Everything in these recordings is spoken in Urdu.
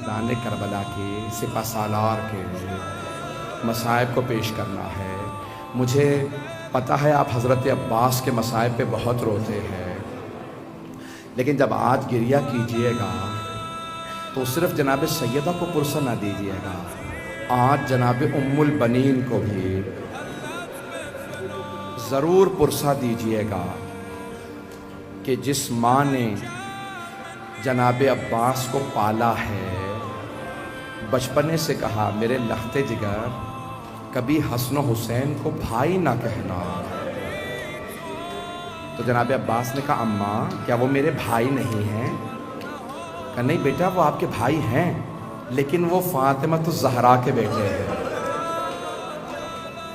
شہدان کربلا کے سپہ سالار کے مصائب کو پیش کرنا ہے۔ مجھے پتہ ہے آپ حضرت عباس کے مصائب پہ بہت روتے ہیں، لیکن جب آج گریہ کیجئے گا تو صرف جناب سیدہ کو پرسہ نہ دیجئے گا، آج جناب ام البنین کو بھی ضرور پرسہ دیجئے گا کہ جس ماں نے جناب عباس کو پالا ہے، بچپنے سے کہا میرے لخت جگر کبھی حسن و حسین کو بھائی نہ کہنا، تو جناب عباس نے کہا اماں کیا وہ میرے بھائی نہیں ہیں؟ کہا نہیں بیٹا وہ آپ کے بھائی ہیں، لیکن وہ فاطمہ الزہرا کے بیٹے ہیں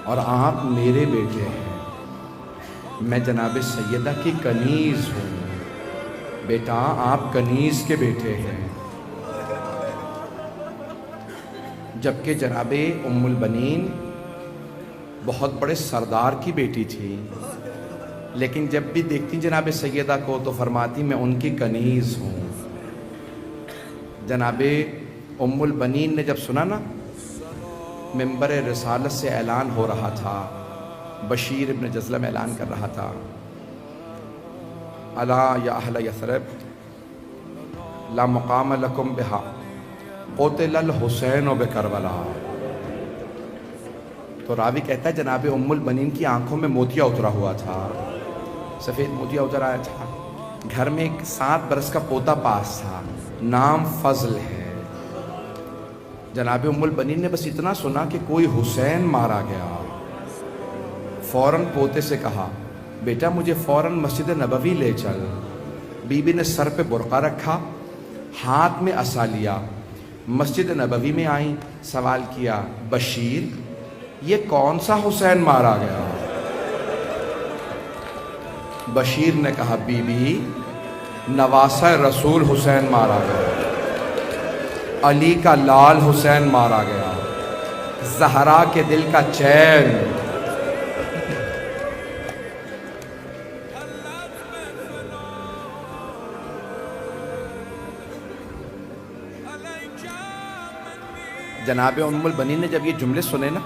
اور آپ میرے بیٹے ہیں، میں جناب سیدہ کی کنیز ہوں، بیٹا آپ کنیز کے بیٹے ہیں۔ جبکہ جناب ام البنین بہت بڑے سردار کی بیٹی تھی، لیکن جب بھی دیکھتی جناب سیدہ کو تو فرماتی میں ان کی کنیز ہوں۔ جناب ام البنین نے جب سنا نا منبر رسالت سے اعلان ہو رہا تھا، بشیر ابن جزلم اعلان کر رہا تھا الا یا اہل یثرب لا مقام لکم بہا قتل الحسین بکربلا، تو راوی کہتا ہے جناب ام البنین کی آنکھوں میں موتیا اترا ہوا تھا، سفید موتیا اتر آیا تھا، گھر میں ایک 7 برس کا پوتا پاس تھا، نام فضل ہے۔ جناب ام البنین نے بس اتنا سنا کہ کوئی حسین مارا گیا، فوراً پوتے سے کہا بیٹا مجھے فوراً مسجد نبوی لے چل۔ بی بی نے سر پہ برقع رکھا، ہاتھ میں عصا لیا، مسجد نبوی میں آئیں، سوال کیا بشیر یہ کون سا حسین مارا گیا؟ بشیر نے کہا بی بی نواسہ رسول حسین مارا گیا، علی کا لال حسین مارا گیا، زہرا کے دل کا چین۔ جناب ام البنین نے جب یہ جملے سنے نا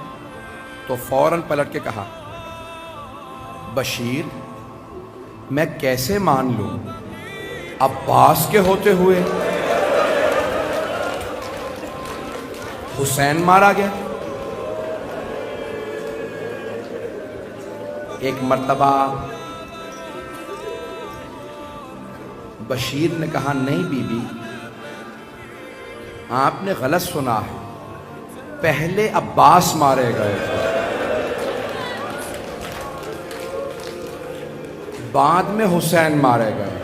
تو فوراً پلٹ کے کہا بشیر میں کیسے مان لوں عباس کے ہوتے ہوئے حسین مارا گیا؟ ایک مرتبہ بشیر نے کہا نہیں بی بی آپ نے غلط سنا ہے، پہلے عباس مارے گئے تھے، بعد میں حسین مارے گئے۔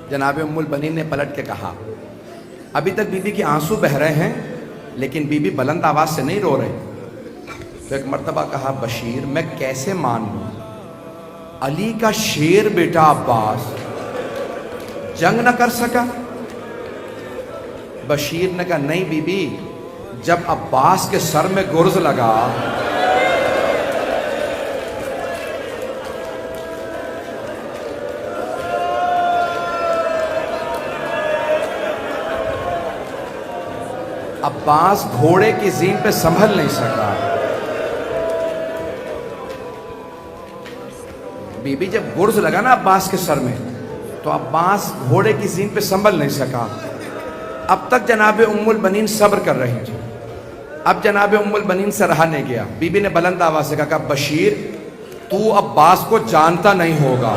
جناب ام البنین نے پلٹ کے کہا ابھی تک بی بی کے آنسو بہ رہے ہیں لیکن بی بی بلند آواز سے نہیں رو رہے، تو ایک مرتبہ کہا بشیر میں کیسے مان لوں علی کا شیر بیٹا عباس جنگ نہ کر سکا؟ بشیر نے کہا نہیں بی بی جب عباس کے سر میں گرز لگا عباس گھوڑے کی زین پہ سنبھل نہیں سکا، بی بی جب گرز لگا نا عباس کے سر میں تو عباس گھوڑے کی زین پہ سنبھل نہیں سکا۔ اب تک جناب ام البنین صبر کر رہی تھی، اب جناب ام البنین سے رہا نہیں گیا، بی بی نے بلند آواز سے کہا بشیر تو عباس کو جانتا نہیں ہوگا،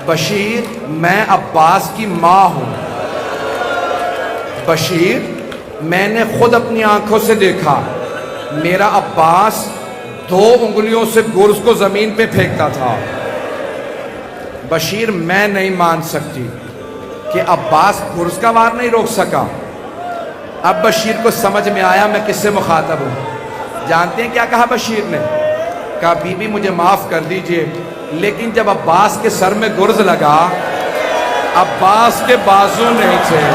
بشیر میں عباس کی ماں ہوں، بشیر میں نے خود اپنی آنکھوں سے دیکھا میرا عباس 2 انگلیوں سے گرز کو زمین پہ پھینکتا تھا، بشیر میں نہیں مان سکتی کہ عباس گرز کا وار نہیں روک سکا۔ اب بشیر کو سمجھ میں آیا میں کس سے مخاطب ہوں، جانتے ہیں کیا کہا بشیر نے؟ کہا بی بی مجھے معاف کر دیجئے لیکن جب عباس کے سر میں گرز لگا عباس کے بازو نہیں تھے،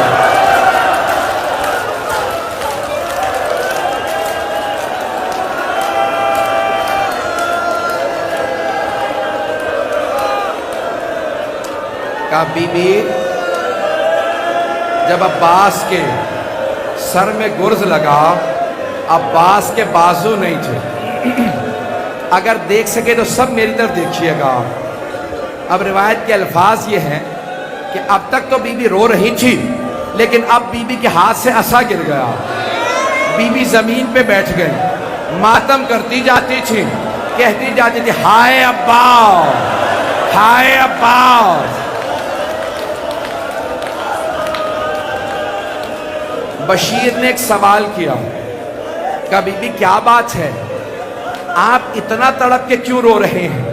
کہا بی بی جب عباس کے سر میں گرز لگا، عباس کے بازو نہیں تھے۔ اگر دیکھ سکے تو سب میری طرف دیکھیے گا۔ اب روایت کے الفاظ یہ ہیں کہ اب تک تو بی بی رو رہی تھی، لیکن اب بی بی کے ہاتھ سے عصا گر گیا، بی بی زمین پہ بیٹھ گئی، ماتم کرتی جاتی تھی، کہتی جاتی تھی ہائے عباس، ہائے عباس۔ بشیر نے ایک سوال کیا، کہا بی بی کیا بات ہے، آپ اتنا تڑپ کے کیوں رو رہے ہیں؟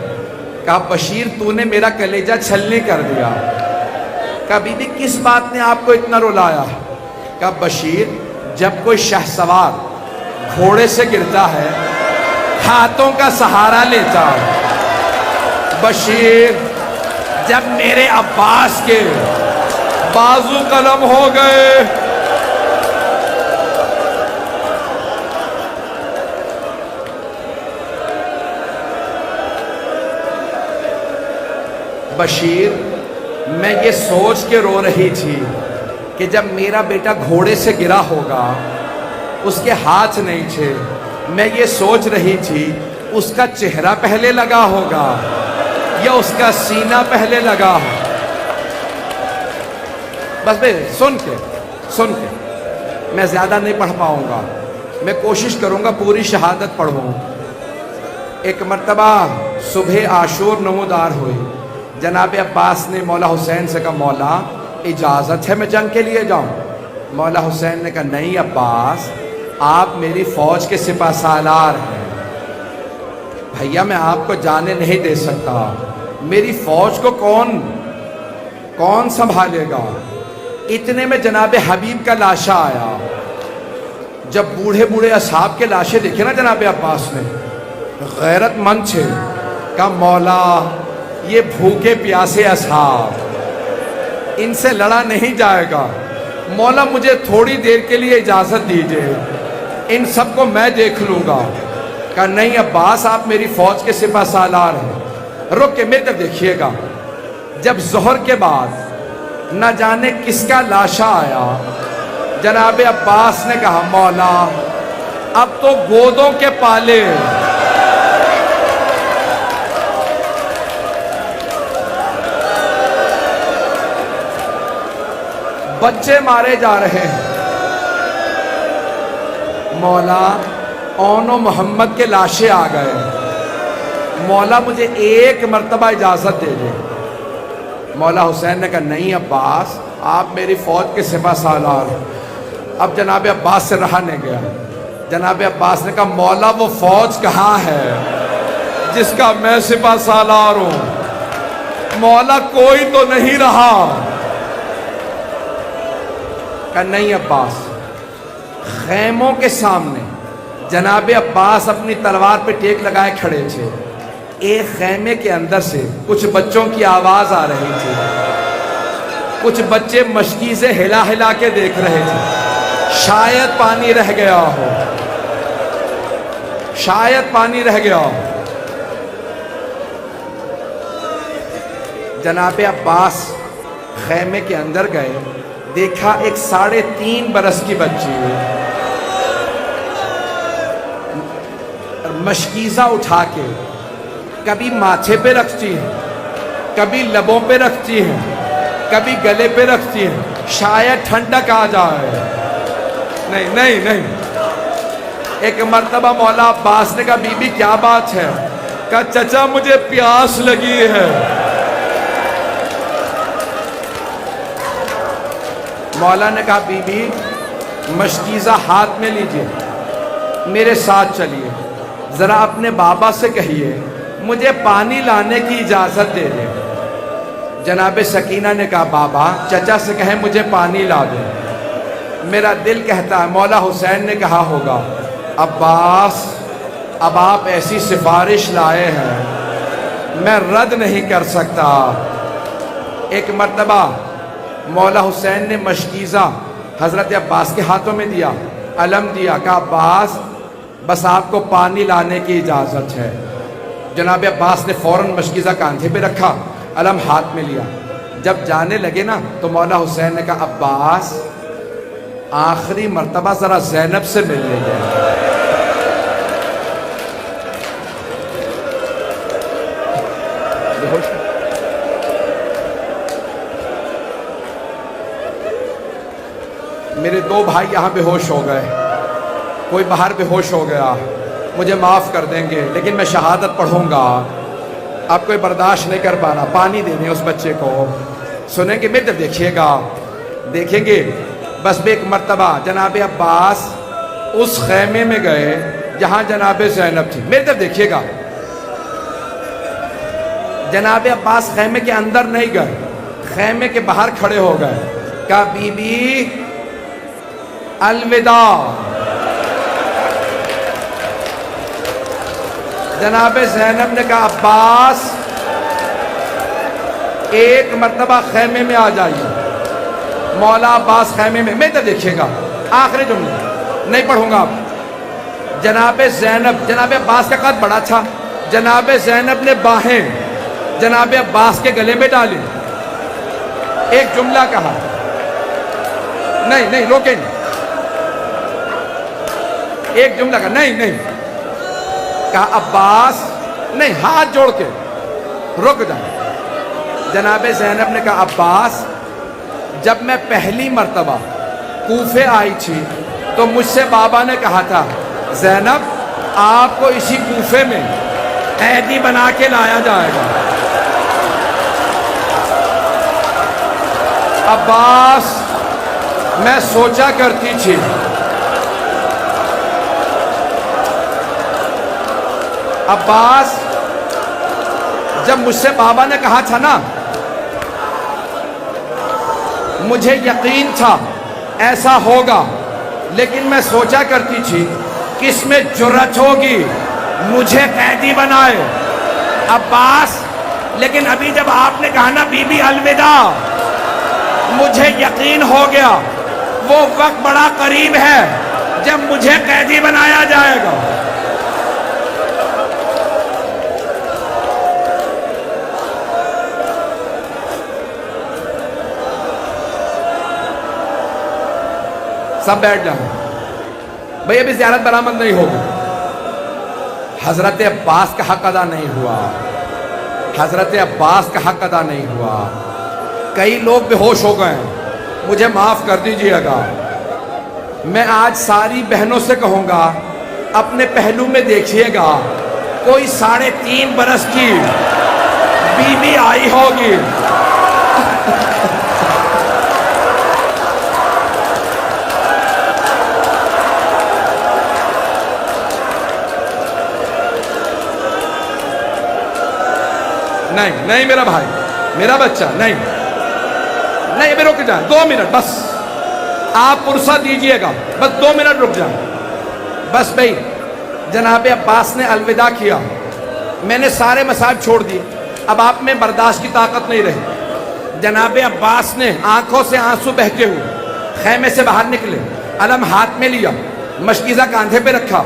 کہا بشیر تو نے میرا کلیجہ چھلنی کر دیا۔ کہا بی بی کس بات نے آپ کو اتنا رلایا؟ کہا بشیر جب کوئی شہسوار گھوڑے سے گرتا ہے ہاتھوں کا سہارا لیتا، بشیر جب میرے عباس کے بازو قلم ہو گئے، بشیر میں یہ سوچ کے رو رہی تھی کہ جب میرا بیٹا گھوڑے سے گرا ہوگا اس کے ہاتھ نہیں تھے، میں یہ سوچ رہی تھی اس کا چہرہ پہلے لگا ہوگا یا اس کا سینہ پہلے لگا ہو۔ بس سن کے میں زیادہ نہیں پڑھ پاؤں گا، میں کوشش کروں گا پوری شہادت پڑھوں۔ ایک مرتبہ صبح عاشور نمودار ہوئی، جناب عباس نے مولا حسین سے کہا مولا اجازت ہے میں جنگ کے لیے جاؤں؟ مولا حسین نے کہا نہیں عباس، آپ میری فوج کے سپہ سالار ہیں، بھیا میں آپ کو جانے نہیں دے سکتا، میری فوج کو کون سنبھالے گا؟ اتنے میں جناب حبیب کا لاشا آیا۔ جب بوڑھے اصحاب کے لاشیں دیکھے نا جناب عباس نے، غیرت مند تھے، کہا مولا یہ بھوکے پیاسے اصحاب، ان سے لڑا نہیں جائے گا، مولا مجھے تھوڑی دیر کے لیے اجازت دیجئے، ان سب کو میں دیکھ لوں گا۔ کہا نہیں عباس آپ میری فوج کے سپہ سالار ہیں، رک کے میری طرف دیکھیے گا۔ جب ظہر کے بعد نہ جانے کس کا لاشا آیا، جناب عباس نے کہا مولا اب تو گودوں کے پالے، بچے مارے جا رہے ہیں، مولا اون و محمد کے لاشیں آ گئے، مولا مجھے ایک مرتبہ اجازت دے دے۔ مولا حسین نے کہا نہیں عباس آپ میری فوج کے سپہ سالار ہیں۔ اب جناب عباس سے رہا نہیں گیا، جناب عباس نے کہا مولا وہ فوج کہاں ہے جس کا میں سپہ سالار ہوں؟ مولا کوئی تو نہیں رہا۔ کہا نہیں عباس۔ خیموں کے سامنے جناب عباس اپنی تلوار پہ ٹیک لگائے کھڑے تھے، ایک خیمے کے اندر سے کچھ بچوں کی آواز آ رہی تھی، کچھ بچے مشکی سے ہلا ہلا کے دیکھ رہے تھے، شاید پانی رہ گیا ہو، شاید پانی رہ گیا ہو۔ جناب عباس خیمے کے اندر گئے، دیکھا ایک 3.5 برس کی بچی مشکیزہ اٹھا کے کبھی ماتھے پہ رکھتی ہے، کبھی لبوں پہ رکھتی ہے، کبھی گلے پہ رکھتی ہے، شاید ٹھنڈک آ جائے۔ نہیں۔ ایک مرتبہ مولا عباس نے کہا بی بی کیا بات ہے؟ کہا چچا مجھے پیاس لگی ہے۔ مولا نے کہا بی بی مشکیزہ ہاتھ میں لیجئے، میرے ساتھ چلیے، ذرا اپنے بابا سے کہیے مجھے پانی لانے کی اجازت دے دیں۔ جناب سکینہ نے کہا بابا چچا سے کہیں مجھے پانی لا دیں۔ میرا دل کہتا ہے مولا حسین نے کہا ہوگا عباس اب آپ ایسی سفارش لائے ہیں میں رد نہیں کر سکتا۔ ایک مرتبہ مولا حسین نے مشکیزہ حضرت عباس کے ہاتھوں میں دیا، علم دیا، کہا عباس بس آپ کو پانی لانے کی اجازت ہے۔ جناب عباس نے فوراً مشکیزہ کاندھے پہ رکھا، علم ہاتھ میں لیا، جب جانے لگے نا تو مولا حسین نے کہا عباس آخری مرتبہ ذرا زینب سے مل لے جائے. میرے دو بھائی یہاں بے ہوش ہو گئے, کوئی باہر بے ہوش ہو گیا, مجھے معاف کر دیں گے لیکن میں شہادت پڑھوں گا. آپ کوئی برداشت نہیں کر پانا, پانی دینے اس بچے کو. سنیں گے میرے طرف دیکھیے گا, دیکھیں گے. بس ایک مرتبہ جناب عباس اس خیمے میں گئے جہاں جناب زینب تھی. میرے طرف دیکھیے گا. جناب عباس خیمے کے اندر نہیں گئے, خیمے کے باہر کھڑے ہو گئے. کہا بی بی الوداع. جناب زینب نے کہا عباس ایک مرتبہ خیمے میں آ جائیے. مولا عباس خیمے میں. میرے طرف دیکھیے گا, آخری جملے نہیں پڑھوں گا. جناب زینب, جناب عباس کا قد بڑا تھا, جناب زینب نے باہیں جناب عباس کے گلے میں ڈالی. ایک جملہ کہا, نہیں روکیں نہیں, ایک جملہ کہا, نہیں کہا عباس نہیں, ہاتھ جوڑ کے رک جائیں. جناب زینب نے کہا عباس جب میں پہلی مرتبہ کوفے آئی تھی تو مجھ سے بابا نے کہا تھا زینب آپ کو اسی کوفے میں قیدی بنا کے لایا جائے گا. عباس میں سوچا کرتی تھی عباس جب مجھ سے بابا نے کہا تھا نا مجھے یقین تھا ایسا ہوگا, لیکن میں سوچا کرتی تھی کس میں جرأت ہوگی مجھے قیدی بنائے. عباس لیکن ابھی جب آپ نے کہا نا بی بی الوداع, مجھے یقین ہو گیا وہ وقت بڑا قریب ہے جب مجھے قیدی بنایا جائے گا. سب بیٹھ جائیں بھئی, ابھی زیارت برآمد نہیں ہوگی. حضرت عباس کا حق ادا نہیں ہوا, حضرت عباس کا حق ادا نہیں ہوا. کئی لوگ بے ہوش ہو گئے, مجھے معاف کر دیجئے گا. میں آج ساری بہنوں سے کہوں گا اپنے پہلو میں دیکھیے گا, کوئی 3.5 برس کی بی بی آئی ہوگی. نہیں میرا بھائی, میرا بچہ, نہیں ابھی رک جائیں 2 منٹ بس, آپ فرصت دیجئے گا, بس 2 منٹ رک جائیں بس. بھائی جناب عباس نے الوداع کیا, میں نے سارے مصائب چھوڑ دیے, اب آپ میں برداشت کی طاقت نہیں رہی. جناب عباس نے آنکھوں سے آنسو بہتے ہوئے خیمے سے باہر نکلے, علم ہاتھ میں لیا, مشکیزہ کاندھے پہ رکھا,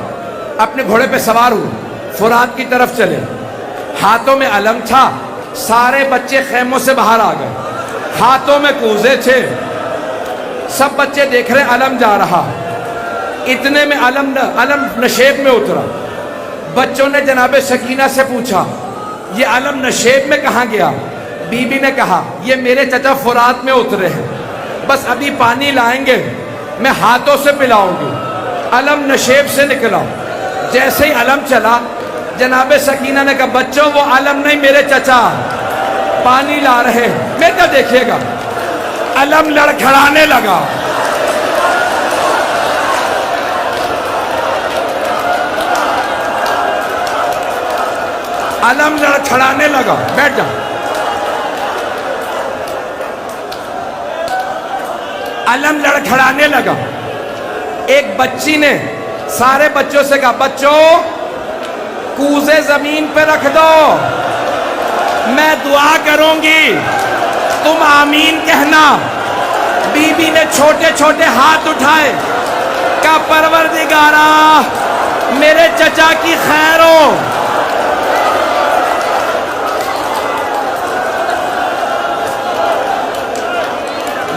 اپنے گھوڑے پہ سوار ہوئے, فرات کی طرف چلے. ہاتھوں میں علم تھا, سارے بچے خیموں سے باہر آ گئے, ہاتھوں میں کوزے تھے, سب بچے دیکھ رہے علم جا رہا. اتنے میں علم نشیب میں اترا. بچوں نے جناب سکینہ سے پوچھا یہ علم نشیب میں کہاں گیا؟ بی بی نے کہا یہ میرے چچا فرات میں اترے ہیں, بس ابھی پانی لائیں گے, میں ہاتھوں سے پلاؤں گی. علم نشیب سے نکلا, جیسے ہی علم چلا جناب سکینہ نے کہا بچوں وہ علم نہیں میرے چچا پانی لا رہے. میں تو دیکھیے گا علم لڑکھڑانے لگا. علم لڑکھڑانے لگا. بیٹھ جا. علم لڑکھڑانے لگا. ایک بچی نے سارے بچوں سے کہا بچوں کوزے زمین پہ رکھ دو, میں دعا کروں گی, تم آمین کہنا. بی بی نے چھوٹے چھوٹے ہاتھ اٹھائے, کہا پروردگارا میرے چچا کی خیر ہو.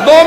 2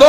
2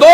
2